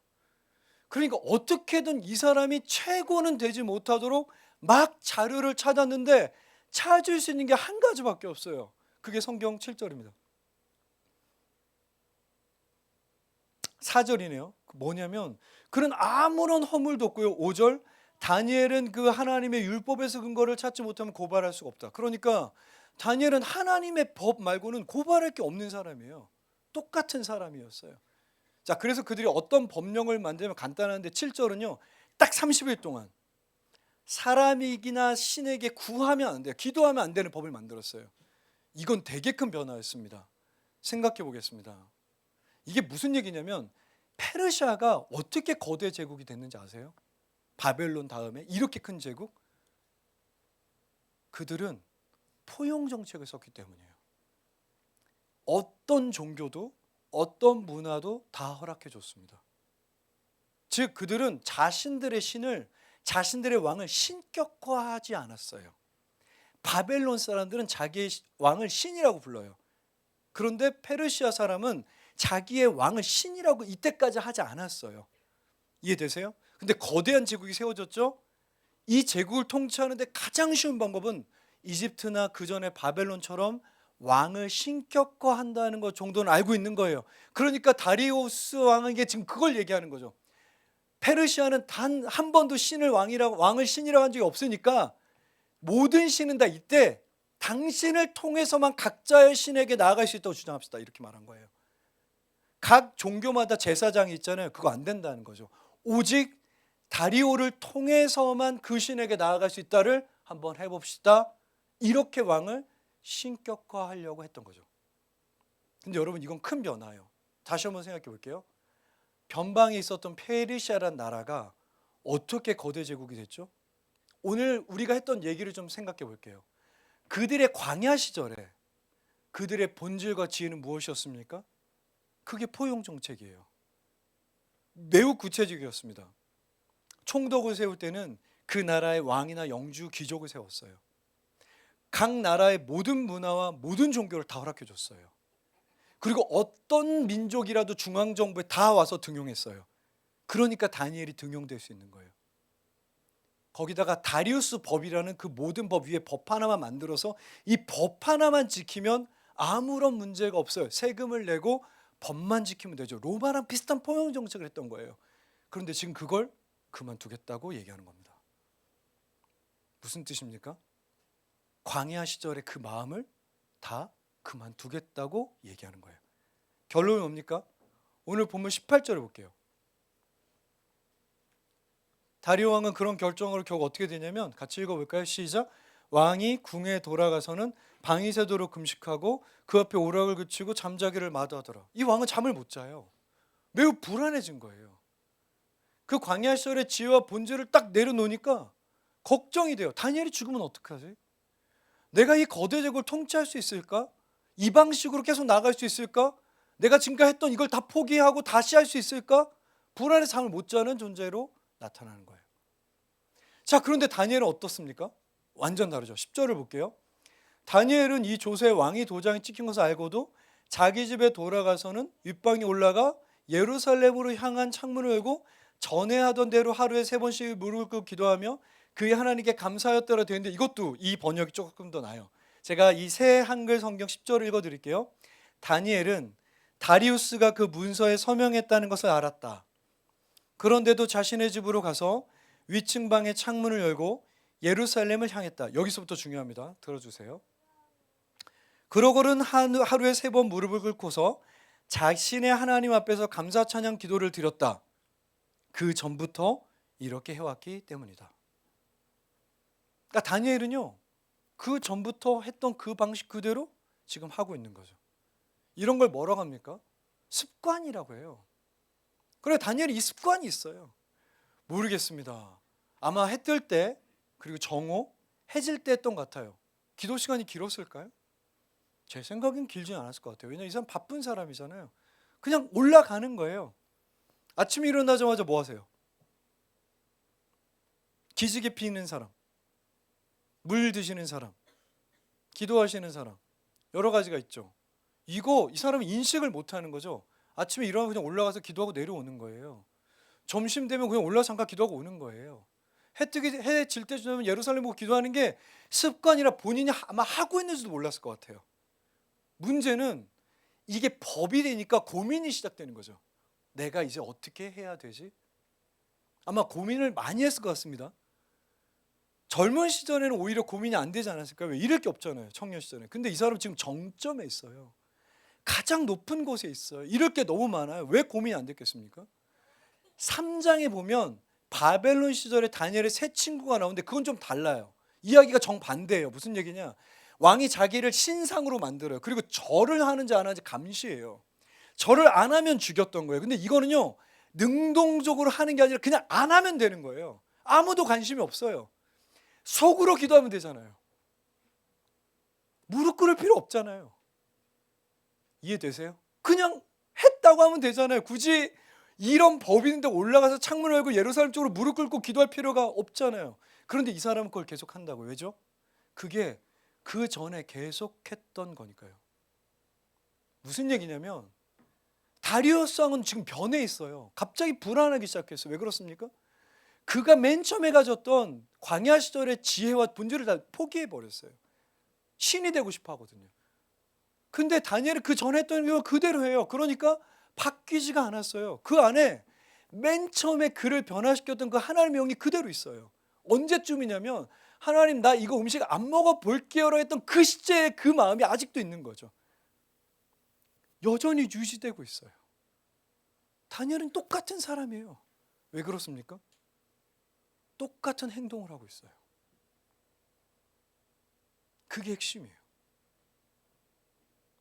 그러니까 어떻게든 이 사람이 최고는 되지 못하도록 막 자료를 찾았는데 찾을 수 있는 게 한 가지밖에 없어요. 그게 성경 7절입니다. 4절이네요. 뭐냐면 그는 아무런 허물도 없고요. 5절 다니엘은 그 하나님의 율법에서 근거를 찾지 못하면 고발할 수가 없다. 그러니까 다니엘은 하나님의 법 말고는 고발할 게 없는 사람이에요. 똑같은 사람이었어요. 자, 그래서 그들이 어떤 법령을 만들면 간단한데 7절은요. 딱 30일 동안 사람이기나 신에게 구하면 안 돼요. 기도하면 안 되는 법을 만들었어요. 이건 되게 큰 변화였습니다. 생각해 보겠습니다. 이게 무슨 얘기냐면 페르시아가 어떻게 거대 제국이 됐는지 아세요? 바벨론 다음에 이렇게 큰 제국? 그들은 포용 정책을 썼기 때문이에요. 어떤 종교도 어떤 문화도 다 허락해 줬습니다. 즉 그들은 자신들의 신을 자신들의 왕을 신격화하지 않았어요. 바벨론 사람들은 자기의 왕을 신이라고 불러요. 그런데 페르시아 사람은 자기의 왕을 신이라고 이때까지 하지 않았어요. 이해되세요? 근데 거대한 제국이 세워졌죠? 이 제국을 통치하는데 가장 쉬운 방법은 이집트나 그 전에 바벨론처럼 왕을 신격화한다는 것 정도는 알고 있는 거예요. 그러니까 다리우스 왕에게 지금 그걸 얘기하는 거죠. 페르시아는 단 한 번도 왕을 신이라고 한 적이 없으니까 모든 신은 다 이때 당신을 통해서만 각자의 신에게 나아갈 수 있다고 주장합시다. 이렇게 말한 거예요. 각 종교마다 제사장이 있잖아요. 그거 안 된다는 거죠. 오직 다리오를 통해서만 그 신에게 나아갈 수 있다를 한번 해봅시다. 이렇게 왕을 신격화하려고 했던 거죠. 근데 여러분 이건 큰 변화예요. 다시 한번 생각해 볼게요. 변방에 있었던 페르시아라는 나라가 어떻게 거대 제국이 됐죠? 오늘 우리가 했던 얘기를 좀 생각해 볼게요. 그들의 광야 시절에 그들의 본질과 지혜는 무엇이었습니까? 그게 포용 정책이에요. 매우 구체적이었습니다. 총독을 세울 때는 그 나라의 왕이나 영주, 귀족을 세웠어요. 각 나라의 모든 문화와 모든 종교를 다 허락해 줬어요. 그리고 어떤 민족이라도 중앙정부에 다 와서 등용했어요. 그러니까 다니엘이 등용될 수 있는 거예요. 거기다가 다리우스 법이라는 그 모든 법 위에 법 하나만 만들어서 이 법 하나만 지키면 아무런 문제가 없어요. 세금을 내고 법만 지키면 되죠. 로마랑 비슷한 포용 정책을 했던 거예요. 그런데 지금 그걸 그만두겠다고 얘기하는 겁니다. 무슨 뜻입니까? 광야 시절의 그 마음을 다 그만두겠다고 얘기하는 거예요. 결론이 뭡니까? 오늘 본문 18절을 볼게요. 다리오 왕은 그런 결정으로 결국 어떻게 되냐면 같이 읽어볼까요? 시작. 왕이 궁에 돌아가서는 방이 새도록 금식하고 그 앞에 오락을 그치고 잠자기를 마다하더라. 이 왕은 잠을 못 자요. 매우 불안해진 거예요. 그 광야 시절의 지혜와 본질을 딱 내려놓으니까 걱정이 돼요. 다니엘이 죽으면 어떡하지? 내가 이 거대 제국을 통치할 수 있을까? 이 방식으로 계속 나갈 수 있을까? 내가 지금까지 했던 이걸 다 포기하고 다시 할 수 있을까? 불안해서 잠을 못 자는 존재로 나타나는 거예요. 자, 그런데 다니엘은 어떻습니까? 완전 다르죠. 10절을 볼게요. 다니엘은 이 조세 왕이 도장에 찍힌 것을 알고도 자기 집에 돌아가서는 윗방에 올라가 예루살렘으로 향한 창문을 열고 전에 하던 대로 하루에 3번씩 무릎을 꿇고 기도하며 그의 하나님께 감사하였더라 되는데 이것도 이 번역이 조금 더 나아요. 제가 이 새 한글 성경 10절을 읽어드릴게요. 다니엘은 다리우스가 그 문서에 서명했다는 것을 알았다. 그런데도 자신의 집으로 가서 위층 방의 창문을 열고 예루살렘을 향했다. 여기서부터 중요합니다. 들어주세요. 그러고는 하루에 3번 무릎을 꿇고서 자신의 하나님 앞에서 감사 찬양 기도를 드렸다. 그 전부터 이렇게 해왔기 때문이다. 그러니까 다니엘은요, 그 전부터 했던 그 방식 그대로 지금 하고 있는 거죠. 이런 걸 뭐라고 합니까? 습관이라고 해요. 그래, 다니엘이 이 습관이 있어요. 모르겠습니다. 아마 해 뜰 때 그리고 정오, 해질 때 했던 것 같아요. 기도 시간이 길었을까요? 제 생각엔 길진 않았을 것 같아요. 왜냐하면 이 사람 바쁜 사람이잖아요. 그냥 올라가는 거예요. 아침에 일어나자마자 뭐 하세요? 기지개 피는 사람. 물 드시는 사람, 기도하시는 사람, 여러 가지가 있죠. 이 사람은 인식을 못하는 거죠. 아침에 일어나면 그냥 올라가서 기도하고 내려오는 거예요. 점심 되면 그냥 올라가서 잠깐 기도하고 오는 거예요. 해 질 때쯤 예루살렘 보고 기도하는 게 습관이라 본인이 아마 하고 있는지도 몰랐을 것 같아요. 문제는 이게 법이 되니까 고민이 시작되는 거죠. 내가 이제 어떻게 해야 되지? 아마 고민을 많이 했을 것 같습니다. 젊은 시절에는 오히려 고민이 안 되지 않았을까요? 왜 잃을 게 없잖아요, 청년 시절에. 근데 이 사람은 지금 정점에 있어요. 가장 높은 곳에 있어요. 잃을 게 너무 많아요. 왜 고민이 안 됐겠습니까? 3장에 보면 바벨론 시절에 다니엘의 새 친구가 나오는데 그건 좀 달라요. 이야기가 정반대예요. 무슨 얘기냐? 왕이 자기를 신상으로 만들어요. 그리고 절을 하는지 안 하는지 감시해요. 절을 안 하면 죽였던 거예요. 근데 이거는요, 능동적으로 하는 게 아니라 그냥 안 하면 되는 거예요. 아무도 관심이 없어요. 속으로 기도하면 되잖아요. 무릎 꿇을 필요 없잖아요. 이해되세요? 그냥 했다고 하면 되잖아요. 굳이 이런 법이 있는데 올라가서 창문을 열고 예루살렘 쪽으로 무릎 꿇고 기도할 필요가 없잖아요. 그런데 이 사람은 그걸 계속 한다고. 왜죠? 그게 그 전에 계속했던 거니까요. 무슨 얘기냐면 다리우스 왕은 지금 변해 있어요. 갑자기 불안하기 시작했어요. 왜 그렇습니까? 그가 맨 처음에 가졌던 광야 시절의 지혜와 본질을 다 포기해 버렸어요. 신이 되고 싶어 하거든요. 근데 다니엘은 그 전에 했던 거 그대로 해요. 그러니까 바뀌지가 않았어요. 그 안에 맨 처음에 그를 변화시켰던 그 하나님의 영이 그대로 있어요. 언제쯤이냐면 하나님 나 이거 음식 안 먹어볼게요라고 했던 그 시제의 그 마음이 아직도 있는 거죠. 여전히 유지되고 있어요. 다니엘은 똑같은 사람이에요. 왜 그렇습니까? 똑같은 행동을 하고 있어요. 그게 핵심이에요.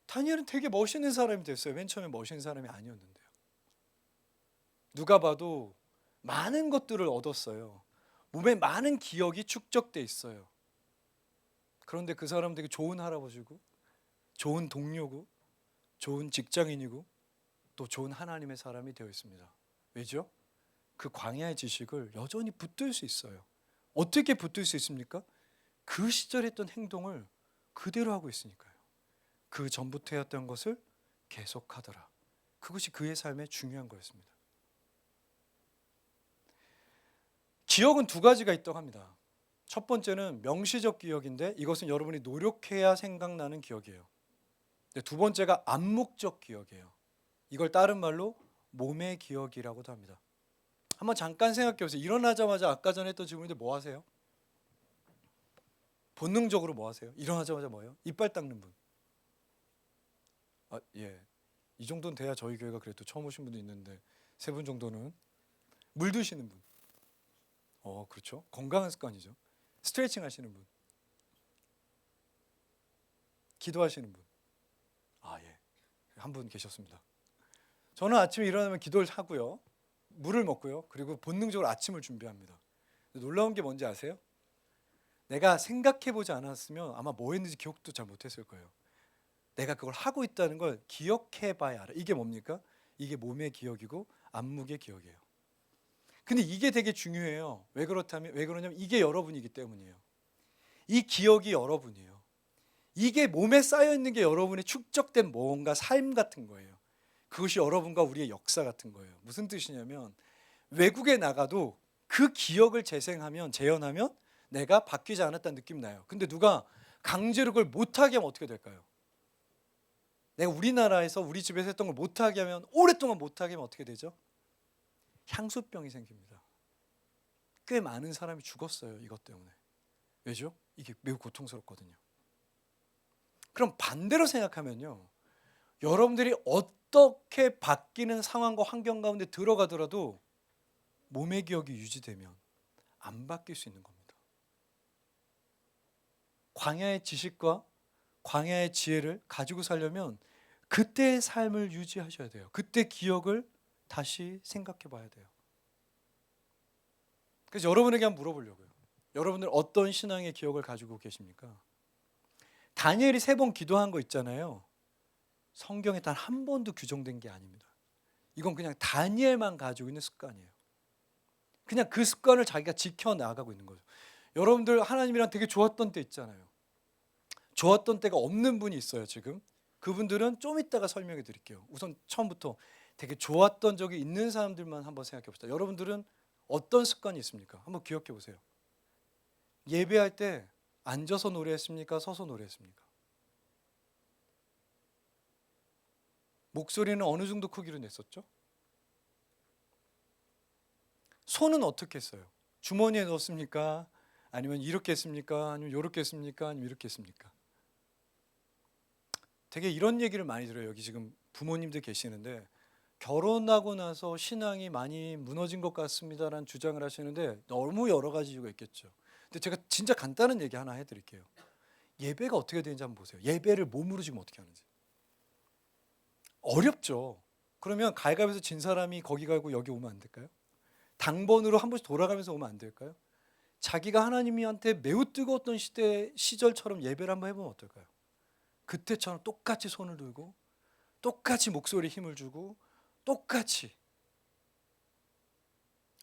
다니엘은 되게 멋있는 사람이 됐어요. 맨 처음에 멋있는 사람이 아니었는데요. 누가 봐도 많은 것들을 얻었어요. 몸에 많은 기억이 축적돼 있어요. 그런데 그 사람 되게 좋은 할아버지고 좋은 동료고 좋은 직장인이고 또 좋은 하나님의 사람이 되어 있습니다. 왜죠? 그 광야의 지식을 여전히 붙들 수 있어요. 어떻게 붙들 수 있습니까? 그 시절에 했던 행동을 그대로 하고 있으니까요. 그 전부터 해왔던 것을 계속하더라. 그것이 그의 삶의 중요한 거였습니다. 기억은 두 가지가 있다고 합니다. 첫 번째는 명시적 기억인데 이것은 여러분이 노력해야 생각나는 기억이에요. 두 번째가 암묵적 기억이에요. 이걸 다른 말로 몸의 기억이라고도 합니다. 한번 잠깐 생각해 보세요. 일어나자마자 아까 전에 했던 질문인데 뭐 하세요? 본능적으로 뭐 하세요? 일어나자마자 뭐예요? 이빨 닦는 분. 예. 이 정도는 돼야 저희 교회가 그래도 처음 오신 분도 있는데 세 분 정도는 물 드시는 분. 그렇죠. 건강한 습관이죠. 스트레칭 하시는 분. 기도하시는 분. 예. 한 분 계셨습니다. 저는 아침에 일어나면 기도를 하고요. 물을 먹고요. 그리고 본능적으로 아침을 준비합니다. 놀라운 게 뭔지 아세요? 내가 생각해보지 않았으면 아마 뭐 했는지 기억도 잘 못했을 거예요. 내가 그걸 하고 있다는 걸 기억해봐야 알아. 이게 뭡니까? 이게 몸의 기억이고 안목의 기억이에요. 근데 이게 되게 중요해요. 왜 그러냐면 이게 여러분이기 때문이에요. 이 기억이 여러분이에요. 이게 몸에 쌓여있는 게 여러분의 축적된 뭔가 삶 같은 거예요. 그것이 여러분과 우리의 역사 같은 거예요. 무슨 뜻이냐면 외국에 나가도 그 기억을 재현하면 내가 바뀌지 않았다는 느낌 나요. 근데 누가 강제로 그걸 못하게 하면 어떻게 될까요? 내가 우리나라에서 우리 집에서 했던 걸 못하게 하면 오랫동안 못하게 하면 어떻게 되죠? 향수병이 생깁니다. 꽤 많은 사람이 죽었어요. 이것 때문에. 왜죠? 이게 매우 고통스럽거든요. 그럼 반대로 생각하면요. 여러분들이 어떻게 바뀌는 상황과 환경 가운데 들어가더라도 몸의 기억이 유지되면 안 바뀔 수 있는 겁니다. 광야의 지식과 광야의 지혜를 가지고 살려면 그때의 삶을 유지하셔야 돼요. 그때 기억을 다시 생각해 봐야 돼요. 그래서 여러분에게 한번 물어보려고요. 여러분들 어떤 신앙의 기억을 가지고 계십니까? 다니엘이 3번 기도한 거 있잖아요. 성경에 단 한 번도 규정된 게 아닙니다. 이건 그냥 다니엘만 가지고 있는 습관이에요. 그냥 그 습관을 자기가 지켜나가고 있는 거죠. 여러분들 하나님이랑 되게 좋았던 때 있잖아요. 좋았던 때가 없는 분이 있어요 지금. 그분들은 좀 이따가 설명해 드릴게요. 우선 처음부터 되게 좋았던 적이 있는 사람들만 한번 생각해 봅시다. 여러분들은 어떤 습관이 있습니까? 한번 기억해 보세요. 예배할 때 앉아서 노래했습니까? 서서 노래했습니까? 목소리는 어느 정도 크기로 냈었죠? 손은 어떻게 했어요? 주머니에 넣었습니까? 아니면 이렇게 했습니까? 아니면 이렇게 했습니까? 아니면 이렇게 했습니까? 되게 이런 얘기를 많이 들어요. 여기 지금 부모님들 계시는데 결혼하고 나서 신앙이 많이 무너진 것 같습니다라는 주장을 하시는데 너무 여러 가지 이유가 있겠죠. 근데 제가 진짜 간단한 얘기 하나 해드릴게요. 예배가 어떻게 되는지 한번 보세요. 예배를 몸으로 지금 어떻게 하는지. 어렵죠. 그러면 가위바위보에서 진 사람이 거기 가고 여기 오면 안 될까요? 당번으로 한 번씩 돌아가면서 오면 안 될까요? 자기가 하나님한테 매우 뜨거웠던 시절처럼 예배를 한번 해보면 어떨까요? 그때처럼 똑같이 손을 들고 똑같이 목소리에 힘을 주고 똑같이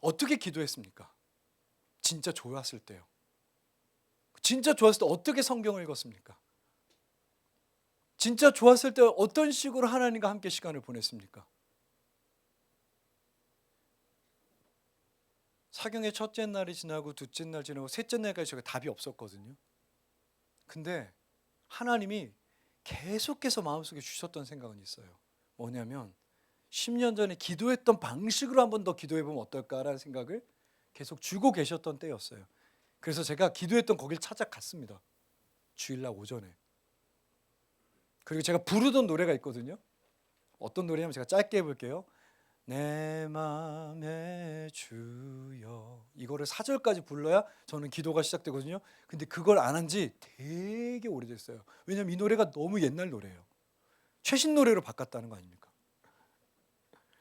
어떻게 기도했습니까? 진짜 좋았을 때요. 진짜 좋았을 때 어떻게 성경을 읽었습니까? 진짜 좋았을 때 어떤 식으로 하나님과 함께 시간을 보냈습니까? 사경의 첫째 날이 지나고 둘째 날 지나고 셋째 날까지 제가 답이 없었거든요. 근데 하나님이 계속해서 마음속에 주셨던 생각은 있어요. 뭐냐면 10년 전에 기도했던 방식으로 한 번 더 기도해보면 어떨까라는 생각을 계속 주고 계셨던 때였어요. 그래서 제가 기도했던 거길 찾아갔습니다. 주일날 오전에. 그리고 제가 부르던 노래가 있거든요. 어떤 노래냐면 제가 짧게 해볼게요. 내 맘의 주여. 이거를 4절까지 불러야 저는 기도가 시작되거든요. 근데 그걸 안 한 지 되게 오래됐어요. 왜냐면 이 노래가 너무 옛날 노래예요. 최신 노래로 바꿨다는 거 아닙니까?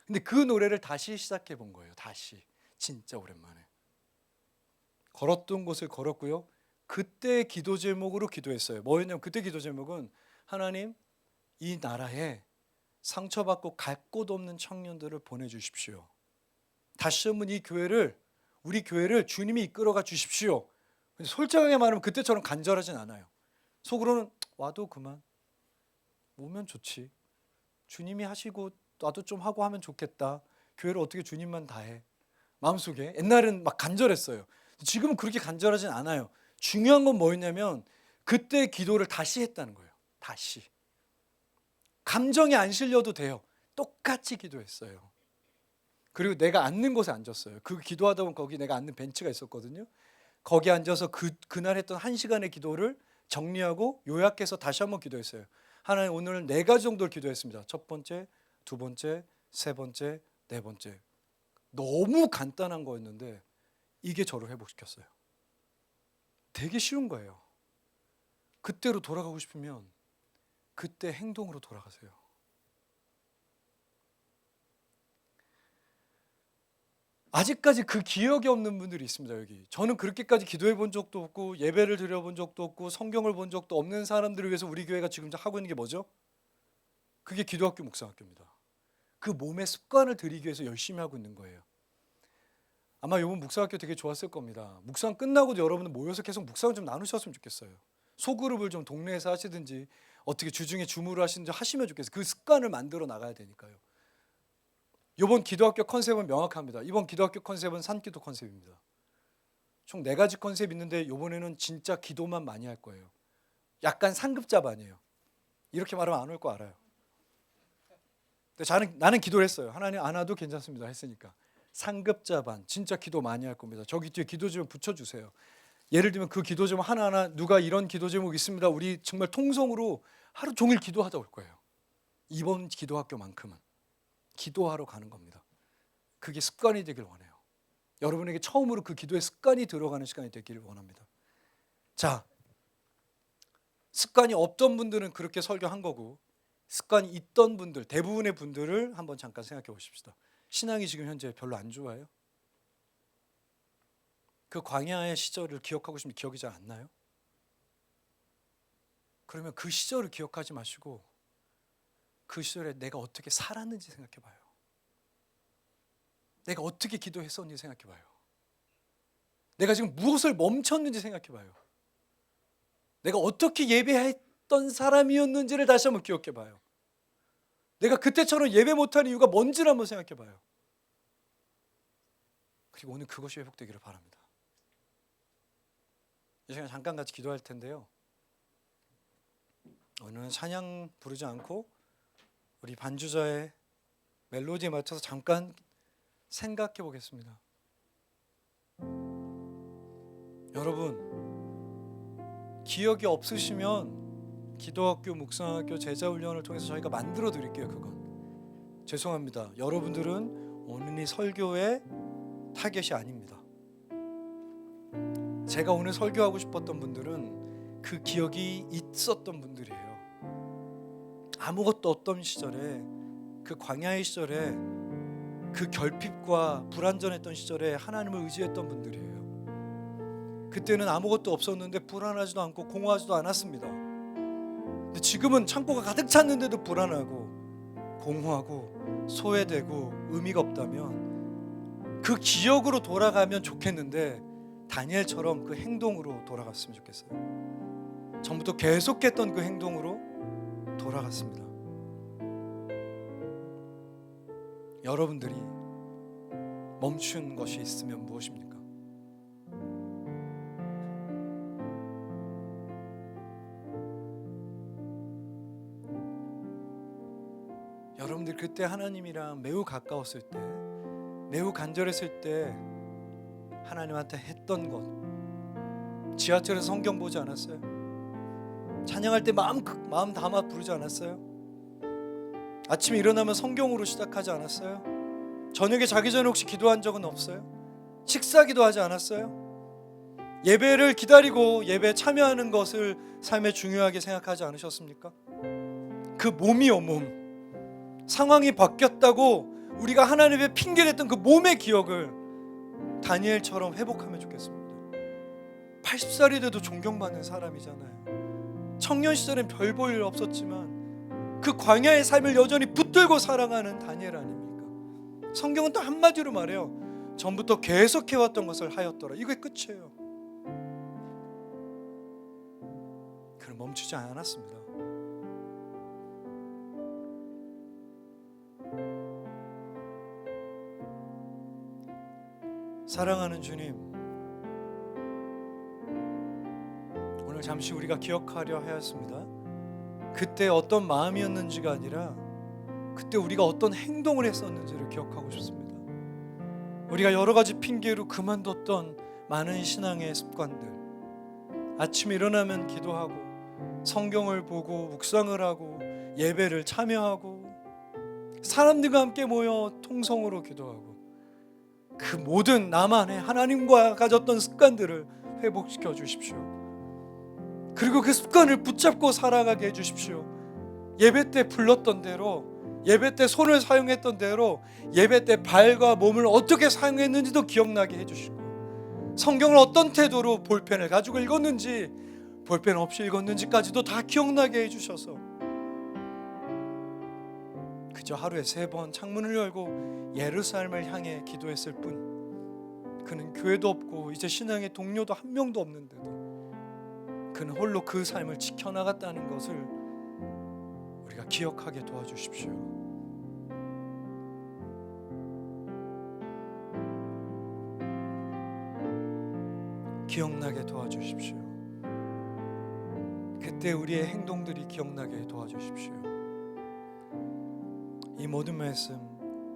근데 그 노래를 다시 시작해 본 거예요. 다시. 진짜 오랜만에. 걸었던 곳을 걸었고요. 그때 기도 제목으로 기도했어요. 뭐였냐면 그때 기도 제목은 하나님 이 나라에 상처받고 갈 곳 없는 청년들을 보내주십시오. 다시 한번 우리 교회를 주님이 이끌어가 주십시오. 근데 솔직하게 말하면 그때처럼 간절하진 않아요. 속으로는 와도 그만 오면 좋지. 주님이 하시고 나도 좀 하고 하면 좋겠다. 교회를 어떻게 주님만 다 해. 마음속에 옛날엔 막 간절했어요. 지금은 그렇게 간절하진 않아요. 중요한 건 뭐였냐면 그때 기도를 다시 했다는 거예요. 다시. 감정이 안 실려도 돼요. 똑같이 기도했어요. 그리고 내가 앉는 곳에 앉았어요. 그 기도하다 보면 거기 내가 앉는 벤치가 있었거든요. 거기 앉아서 그날 했던 1시간의 기도를 정리하고 요약해서 다시 한번 기도했어요. 하나님 오늘 4가지 정도를 기도했습니다. 첫 번째, 두 번째, 세 번째, 네 번째. 너무 간단한 거였는데 이게 저를 회복시켰어요. 되게 쉬운 거예요. 그때로 돌아가고 싶으면 그때 행동으로 돌아가세요. 아직까지 그 기억이 없는 분들이 있습니다. 여기 저는 그렇게까지 기도해 본 적도 없고 예배를 드려 본 적도 없고 성경을 본 적도 없는 사람들을 위해서 우리 교회가 지금 하고 있는 게 뭐죠? 그게 기도학교 묵상학교입니다. 그 몸의 습관을 들이기 위해서 열심히 하고 있는 거예요. 아마 이번 묵상학교 되게 좋았을 겁니다. 묵상 끝나고도 여러분들 모여서 계속 묵상을 좀 나누셨으면 좋겠어요. 소그룹을 좀 동네에서 하시든지 어떻게 주중에 줌으로 하시든지 하시면 좋겠어요. 그 습관을 만들어 나가야 되니까요. 이번 기도학교 컨셉은 명확합니다. 이번 기도학교 컨셉은 산기도 컨셉입니다. 총 4가지 컨셉이 있는데 이번에는 진짜 기도만 많이 할 거예요. 약간 상급자반이에요. 이렇게 말하면 안 올 거 알아요. 근데 나는 기도를 했어요. 하나님 안 와도 괜찮습니다 했으니까. 상급자반 진짜 기도 많이 할 겁니다. 저기 뒤에 기도 제목 붙여주세요. 예를 들면 그 기도 제목 하나하나 누가 이런 기도 제목 있습니다. 우리 정말 통성으로 하루 종일 기도하다 올 거예요. 이번 기도학교만큼은 기도하러 가는 겁니다. 그게 습관이 되길 원해요. 여러분에게 처음으로 그 기도의 습관이 들어가는 시간이 되기를 원합니다. 자, 습관이 없던 분들은 그렇게 설교한 거고 습관이 있던 분들, 대부분의 분들을 한번 잠깐 생각해 보십시다. 신앙이 지금 현재 별로 안 좋아요? 그 광야의 시절을 기억하고 싶은데 기억이 잘 안 나요? 그러면 그 시절을 기억하지 마시고 그 시절에 내가 어떻게 살았는지 생각해 봐요. 내가 어떻게 기도했었는지 생각해 봐요. 내가 지금 무엇을 멈췄는지 생각해 봐요. 내가 어떻게 예배했던 사람이었는지를 다시 한번 기억해 봐요. 내가 그때처럼 예배 못하는 이유가 뭔지를 한번 생각해 봐요. 그리고 오늘 그것이 회복되기를 바랍니다. 이 시간 잠깐 같이 기도할 텐데요. 오늘은 찬양 부르지 않고 우리 반주자의 멜로디에 맞춰서 잠깐 생각해 보겠습니다. 여러분, 기억이 없으시면 기도학교, 묵상학교, 제자훈련을 통해서 저희가 만들어 드릴게요. 그건 죄송합니다. 여러분들은 오늘 이 설교의 타겟이 아닙니다. 제가 오늘 설교하고 싶었던 분들은 그 기억이 있었던 분들이에요. 아무것도 없던 시절에, 그 광야의 시절에, 그 결핍과 불안전했던 시절에 하나님을 의지했던 분들이에요. 그때는 아무것도 없었는데 불안하지도 않고 공허하지도 않았습니다. 근데 지금은 창고가 가득 찼는데도 불안하고 공허하고 소외되고 의미가 없다면 그 기억으로 돌아가면 좋겠는데 다니엘처럼 그 행동으로 돌아갔으면 좋겠어요. 전부터 계속했던 그 행동으로 돌아갔습니다. 여러분들이 멈춘 것이 있으면 무엇입니까? 여러분들 그때 하나님이랑 매우 가까웠을 때, 매우 간절했을 때 하나님한테 했던 것, 지하철에서 성경 보지 않았어요? 찬양할 때 마음 담아 부르지 않았어요? 아침에 일어나면 성경으로 시작하지 않았어요? 저녁에 자기 전에 혹시 기도한 적은 없어요? 식사 기도하지 않았어요? 예배를 기다리고 예배에 참여하는 것을 삶에 중요하게 생각하지 않으셨습니까? 그 몸이요, 몸. 상황이 바뀌었다고 우리가 하나님의 핑계냈던 그 몸의 기억을 다니엘처럼 회복하면 좋겠습니다. 80살이 돼도 존경받는 사람이잖아요. 청년 시절엔 별 볼 일 없었지만 그 광야의 삶을 여전히 붙들고 살아가는 다니엘 아닙니까? 성경은 또 한마디로 말해요. 전부터 계속해왔던 것을 하였더라. 이게 끝이에요. 그는 멈추지 않았습니다. 사랑하는 주님, 오늘 잠시 우리가 기억하려 하였습니다. 그때 어떤 마음이었는지가 아니라 그때 우리가 어떤 행동을 했었는지를 기억하고 싶습니다. 우리가 여러 가지 핑계로 그만뒀던 많은 신앙의 습관들, 아침에 일어나면 기도하고 성경을 보고 묵상을 하고 예배를 참여하고 사람들과 함께 모여 통성으로 기도하고 그 모든 나만의 하나님과 가졌던 습관들을 회복시켜 주십시오. 그리고 그 습관을 붙잡고 살아가게 해주십시오. 예배 때 불렀던 대로, 예배 때 손을 사용했던 대로, 예배 때 발과 몸을 어떻게 사용했는지도 기억나게 해주시고, 성경을 어떤 태도로 볼펜을 가지고 읽었는지, 볼펜 없이 읽었는지까지도 다 기억나게 해주셔서 그저 하루에 3번 창문을 열고 예루살렘을 향해 기도했을 뿐, 그는 교회도 없고 이제 신앙의 동료도 한 명도 없는데도 그는 홀로 그 삶을 지켜나갔다는 것을 우리가 기억하게 도와주십시오. 기억나게 도와주십시오. 그때 우리의 행동들이 기억나게 도와주십시오. 이 모든 말씀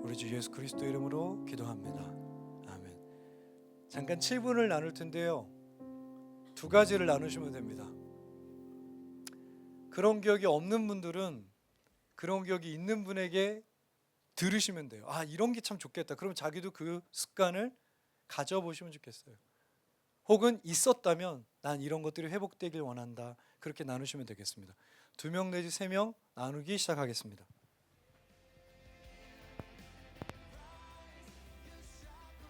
우리 주 예수 그리스도 이름으로 기도합니다. 아멘. 잠깐 7분을 나눌 텐데요, 2가지를 나누시면 됩니다. 그런 기억이 없는 분들은 그런 기억이 있는 분에게 들으시면 돼요. 아, 이런 게 참 좋겠다. 그럼 자기도 그 습관을 가져보시면 좋겠어요. 혹은 있었다면 난 이런 것들이 회복되길 원한다. 그렇게 나누시면 되겠습니다. 2명 내지 3명 나누기 시작하겠습니다.